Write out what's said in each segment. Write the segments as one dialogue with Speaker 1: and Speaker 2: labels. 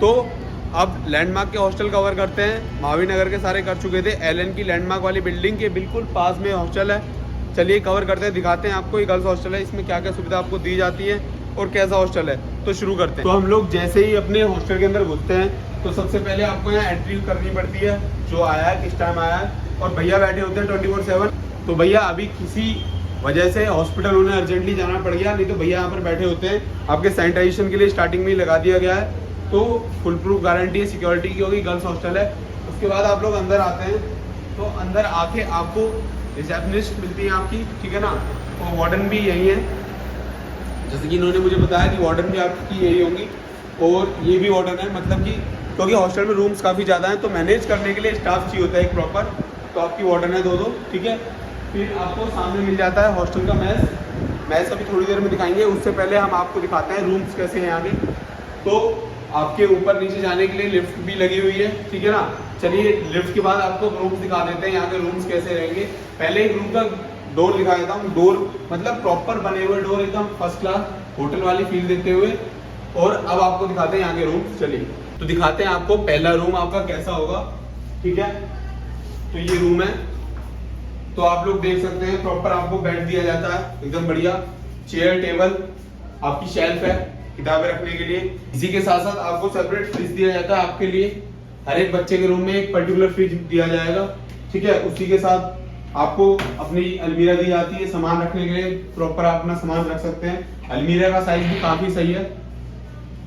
Speaker 1: तो अब लैंडमार्क के हॉस्टल कवर करते हैं। महावीर नगर के सारे कर चुके थे, एलएन की लैंडमार्क वाली बिल्डिंग के बिल्कुल पास में हॉस्टल है। चलिए कवर करते हैं, दिखाते हैं आपको। ये गर्ल्स हॉस्टल है, इसमें क्या क्या सुविधा आपको दी जाती है और कैसा हॉस्टल है, तो शुरू करते हैं। तो हम लोग जैसे ही अपने हॉस्टल के अंदर घुसते हैं तो सबसे पहले आपको यहाँ एंट्री करनी पड़ती है, जो आया है किस टाइम आया है, और भैया बैठे होते हैं 24/7। तो भैया अभी किसी वजह से हॉस्पिटल उन्हें अर्जेंटली जाना पड़ गया, नहीं तो भैया यहाँ पर बैठे होते हैं। आपके सैनिटाइजेशन के लिए स्टार्टिंग में ही लगा दिया गया है, तो फुल प्रूफ गारंटी है सिक्योरिटी की होगी। गर्ल्स हॉस्टल है। उसके बाद आप लोग अंदर आते हैं, तो अंदर आके आपको रिसेप्शनिस्ट मिलती है आपकी, ठीक है ना। तो वार्डन भी यही है, जैसे कि इन्होंने मुझे बताया कि वार्डन भी आपकी यही होंगी, और ये भी वार्डन है। मतलब कि क्योंकि हॉस्टल में रूम्स काफ़ी ज़्यादा हैं, तो मैनेज करने के लिए स्टाफ चाहिए होता है एक प्रॉपर, तो आपकी वार्डन है दो, ठीक है। फिर आपको सामने मिल जाता है हॉस्टल का मैस अभी थोड़ी देर में दिखाएंगे। उससे पहले हम आपको दिखाते हैं रूम्स कैसे हैं आगे। तो आपके ऊपर नीचे जाने के लिए लिफ्ट भी लगी हुई है, ठीक है ना। चलिए लिफ्ट के बाद आपको रूम्स दिखा देते हैं, यहाँ के रूम्स कैसे रहेंगे। पहले एक रूम का डोर दिखा देता हूँ। डोर मतलब प्रॉपर बने हुए डोर, एकदम फर्स्ट क्लास होटल वाली फील देते हुए। और अब आपको दिखाते हैं यहाँ के रूम। चलिए तो दिखाते हैं आपको पहला रूम आपका कैसा होगा, ठीक है। तो ये रूम है, तो आप लोग देख सकते हैं प्रॉपर आपको बेड दिया जाता है एकदम बढ़िया, चेयर टेबल, आपकी शेल्फ है किताबें रखने के लिए। इसी के साथ साथ आपको सेपरेट फ्रिज दिया जाता है आपके लिए। हर एक बच्चे के रूम में एक पर्टिकुलर फ्रिज दिया जाएगा, ठीक है। उसी के साथ आपको अपनी अलमीरा दी जाती है सामान रखने के लिए, प्रॉपर आप अपना सामान रख सकते हैं। अलमीरा का साइज भी काफी सही है।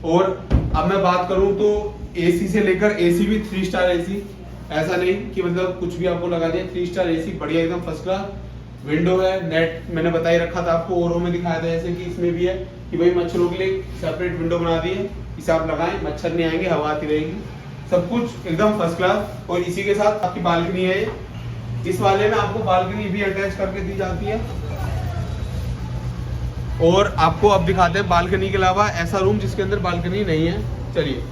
Speaker 1: और अब मैं बात करूं तो एसी से लेकर, एसी भी 3 स्टार एसी, ऐसा नहीं कि मतलब कुछ भी आपको लगा दिया। 3 स्टार एसी बढ़िया एकदम फर्स्ट क्लास। विंडो है, नेट मैंने बता ही रखा था आपको, औरों में दिखाया था जैसे कि इसमें भी है कि भाई मच्छरों के लिए सेपरेट विंडो बना दी है, इसे आप लगाएं मच्छर नहीं आएंगे, हवा आती रहेगी, सब कुछ एकदम फर्स्ट क्लास। और इसी के साथ आपकी बालकनी है। इस वाले में आपको बालकनी भी अटैच करके दी जाती है। और आपको अब दिखाते हैं बालकनी के अलावा ऐसा रूम जिसके अंदर बालकनी नहीं है। चलिए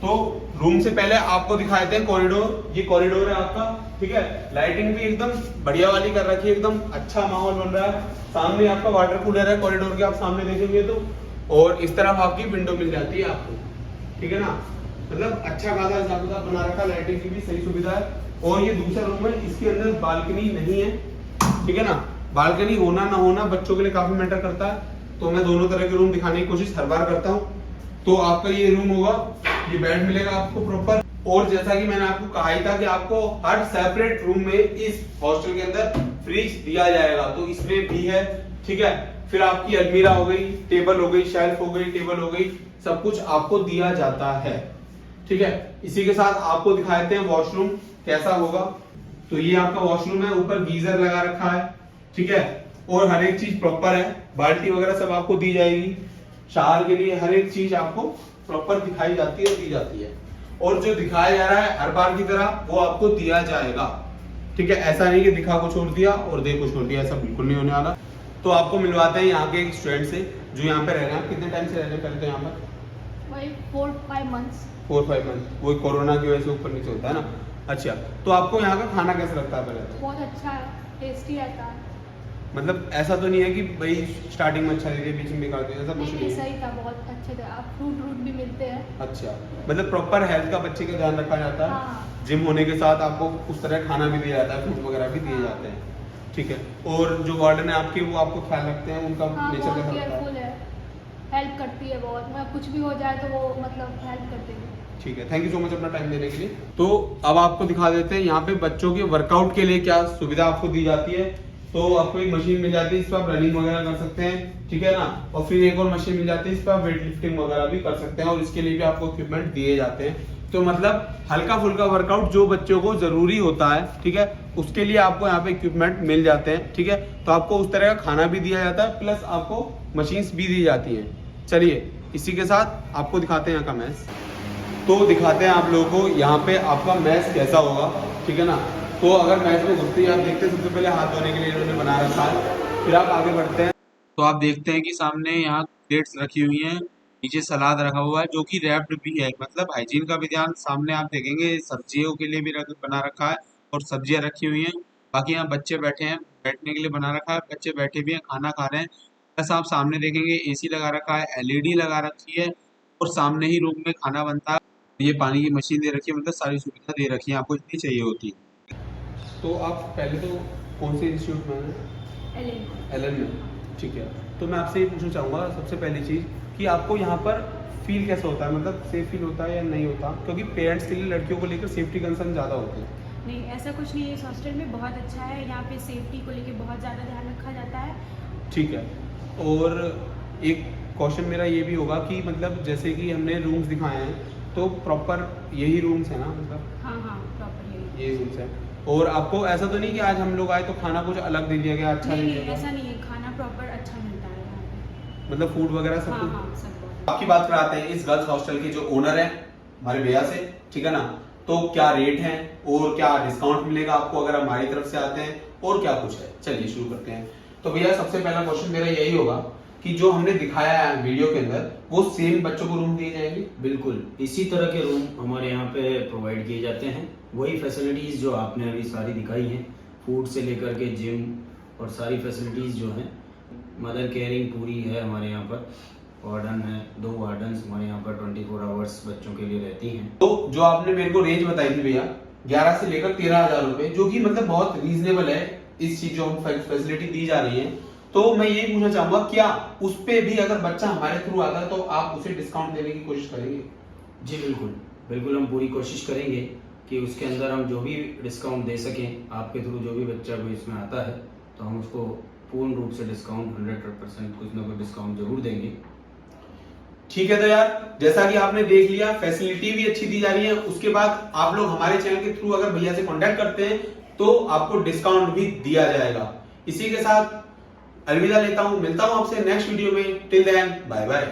Speaker 1: तो रूम से पहले आपको दिखा देते हैं कॉरिडोर। ये कॉरिडोर है आपका, ठीक है। लाइटिंग भी एकदम बढ़िया वाली कर रखी है, एकदम अच्छा माहौल बन रहा है। सामने आपका वाटर कूलर है कॉरिडोर के, आप सामने देखेंगे तो। और इस तरफ आपकी विंडो मिल जाती है आपको, ठीक है ना। मतलब अच्छा खासा हिसाब किताब बना रखा, लाइटिंग की भी सही सुविधा है। और ये दूसरा रूम है, इसके अंदर बालकनी नहीं है, ठीक है ना। बालकनी होना ना होना बच्चों के लिए काफी मैटर करता है, तो मैं दोनों तरह के रूम दिखाने की कोशिश हर बार करता हूँ। तो आपका ये रूम होगा, ये बेड मिलेगा आपको प्रॉपर। और जैसा कि मैंने आपको कहा ही था कि आपको हर सेपरेट रूम में इस हॉस्टल के अंदर फ्रिज दिया जाएगा, तो इसमें भी है, ठीक है। फिर आपकी अलमीरा हो गई, टेबल हो गई, शेल्फ हो गई, टेबल हो गई, सब कुछ आपको दिया जाता है, ठीक है। इसी के साथ आपको दिखा देते हैं वॉशरूम कैसा होगा। तो ये आपका वॉशरूम है, ऊपर गीजर लगा रखा है, ठीक है। और हर एक चीज प्रॉपर है, बाल्टी वगैरह सब आपको दी जाएगी। शावर के लिए हर एक चीज आपको प्रॉपर दिखाई जाती है, दी जाती है। और जो दिखाया जा रहा है हर बार की तरह वो आपको दिया जाएगा, ठीक है। ऐसा नहीं कि दिखा को छोड़ दिया और दे को छोड़ दिया, ऐसा बिल्कुल नहीं होने वाला। तो आपको मिलवाते हैं यहाँ के एक स्टूडेंट से जो यहाँ पे रह रहे हैं। आप कितने टाइम से रह रहे हैं पहले तो यहाँ पर?
Speaker 2: वही 4-5 मंथ्स।
Speaker 1: 4-5 मंथ। वही कोरोना की वजह से ऊपर नीचे होता है ना। अच्छा, तो आपको यहाँ का खाना कैसा लगता है पहले तो?
Speaker 2: बहुत अच्छा है, टेस्टी रहता है।
Speaker 1: मतलब ऐसा तो नहीं है कि भाई स्टार्टिंग में अच्छा देते बीच में बेकार देते, ऐसा कुछ नहीं है?
Speaker 2: सही था, बहुत अच्छे थे। आप फ्रूट भी मिलते हैं।
Speaker 1: अच्छा, मतलब प्रॉपर हेल्थ का बच्चे का ध्यान रखा जाता है।
Speaker 2: हाँ।
Speaker 1: जिम होने के साथ आपको उस तरह खाना भी दिया जाता है, फ्रूट वगैरह भी दिए जाते हैं, ठीक है। और जो वार्डन है आपकी वो आपको ख्याल रखते हैं, उनका
Speaker 2: हाँ,
Speaker 1: नेचर
Speaker 2: बहुत
Speaker 1: कैसा लगता
Speaker 2: केयरफुल
Speaker 1: है?
Speaker 2: है, हेल्प करती है बहुत। मैं कुछ भी हो जाए तो वो मतलब हेल्प करते हैं।
Speaker 1: ठीक है, थैंक यू सो मच अपना टाइम देने के लिए। तो अब आपको दिखा देते हैं यहाँ पे बच्चों के वर्कआउट के लिए क्या सुविधा आपको दी जाती है। तो आपको एक मशीन मिल जाती है, इस पर आप रनिंग वगैरह कर सकते हैं, ठीक है ना। और फिर एक और मशीन मिल जाती है, इस पर आप वेट लिफ्टिंग वगैरह भी कर सकते हैं, और इसके लिए भी आपको इक्विपमेंट दिए जाते हैं। तो मतलब हल्का फुल्का वर्कआउट जो बच्चों को जरूरी होता है, ठीक है, उसके लिए आपको यहाँ पे इक्विपमेंट मिल जाते हैं, ठीक है। तो आपको उस तरह का खाना भी दिया जाता है, प्लस आपको मशीन्स भी दी जाती हैं। चलिए इसी के साथ आपको दिखाते हैं यहाँ का मैस। तो दिखाते हैं आप लोगों को यहाँ पे आपका मैस कैसा होगा, ठीक है ना। तो अगर मैस में घुसते ही आप देखते हैं सबसे पहले हाथ धोने के लिए इन्होंने बना रखा है। फिर आप आगे बढ़ते हैं तो आप देखते हैं कि सामने यहाँ प्लेट्स रखी हुई हैं, नीचे सलाद रखा हुआ है जो कि रैप्ड भी है, मतलब हाइजीन का भी ध्यान। सामने आप देखेंगे सब्जियों के लिए भी बना रखा है और सब्जियां रखी हुई हैं। बाकी यहाँ बच्चे बैठे हैं, बैठने के लिए बना रखा है, बच्चे बैठे भी हैं, खाना खा रहे हैं। बस आप सामने देखेंगे एसी लगा रखा है, एलईडी लगा रखी है, और सामने ही रूम में खाना बनता है। ये पानी की मशीन दे रखी है, मतलब सारी सुविधा दे रखी है आपको जितनी चाहिए होती है। तो आप पहले तो कौन से इंस्टीट्यूट में हैं? एलन में, ठीक है। तो मैं आपसे ये पूछना चाहूँगा सबसे पहली चीज़ कि आपको यहाँ पर फील कैसा होता है, मतलब सेफ फील होता है या नहीं होता? क्योंकि पेरेंट्स के लिए लड़कियों को लेकर सेफ्टी कंसर्न ज़्यादा होते हैं।
Speaker 3: नहीं, ऐसा कुछ नहीं है। इस हॉस्टल में बहुत अच्छा है, यहाँ पे सेफ्टी को लेके बहुत ज़्यादा ध्यान रखा जाता है।
Speaker 1: ठीक है। और एक क्वेश्चन मेरा ये भी होगा कि मतलब जैसे कि हमने रूम्स दिखाए हैं तो प्रॉपर यही रूम्स है ना, मतलब
Speaker 3: हाँ हाँ, प्रॉपर
Speaker 1: ये रूम्स है। और आपको ऐसा तो नहीं कि आज हम लोग आए तो खाना कुछ अलग दे दिया गया, अच्छा
Speaker 3: नहीं
Speaker 1: नहीं
Speaker 3: नहीं,
Speaker 1: दिया
Speaker 3: ऐसा
Speaker 1: गया?
Speaker 3: नहीं है। खाना प्रॉपर अच्छा मिलता है यहाँ पे।
Speaker 1: मतलब फूड वगैरह सब
Speaker 3: हाँ
Speaker 1: कुछ?
Speaker 3: हाँ, सब बहुत।
Speaker 1: आपकी बात कराते हैं इस गर्ल्स हॉस्टल के जो ओनर हैं हमारे भैया से, ठीक है ना। तो क्या रेट है और क्या डिस्काउंट मिलेगा आपको अगर हमारी तरफ से आते हैं और क्या कुछ है, चलिए शुरू करते हैं। तो भैया सबसे पहला क्वेश्चन मेरा यही होगा कि जो हमने दिखाया है वीडियो के अंदर वो सेम बच्चों को रूम दिए जाएंगे?
Speaker 4: बिल्कुल इसी तरह के रूम हमारे यहाँ पे प्रोवाइड किए जाते हैं। वही फैसिलिटीज़ जो आपने अभी सारी दिखाई हैं, फूड से लेकर के जिम और सारी फैसिलिटीज़ जो हैं, मदर केयरिंग पूरी है हमारे यहाँ पर। वार्डन है, 2 वार्डन्स हमारे यहाँ पर 24 आवर्स बच्चों के लिए रहती हैं।
Speaker 1: तो जो आपने मेरे को रेंज बताई थी भैया 11 से लेकर 13,000 रुपए, जो कि मतलब बहुत रीजनेबल है इस चीज जो हम फैसिलिटी दी जा रही है। तो मैं यही पूछना चाहूंगा क्या उस पे भी अगर बच्चा हमारे थ्रू आता है तो आप उसे डिस्काउंट देने की कोशिश करेंगे?
Speaker 4: जी बिल्कुल, बिल्कुल हम पूरी कोशिश करेंगे कि उसके अंदर हम जो भी डिस्काउंट दे सकें। आपके थ्रू जो भी बच्चा कोई इसमें आता है तो हम उसको पूर्ण रूप से डिस्काउंट 100% कुछ ना कुछ डिस्काउंट जरूर देंगे।
Speaker 1: ठीक है। तो यार जैसा कि आपने देख लिया फैसिलिटी भी अच्छी दी जा रही है, उसके बाद आप लोग हमारे चैनल के थ्रू अगर भैया से कांटेक्ट करते हैं तो आपको डिस्काउंट भी दिया जाएगा। इसी के साथ अलविदा लेता हूं, मिलता हूं आपसे नेक्स्ट वीडियो में। Till then bye bye.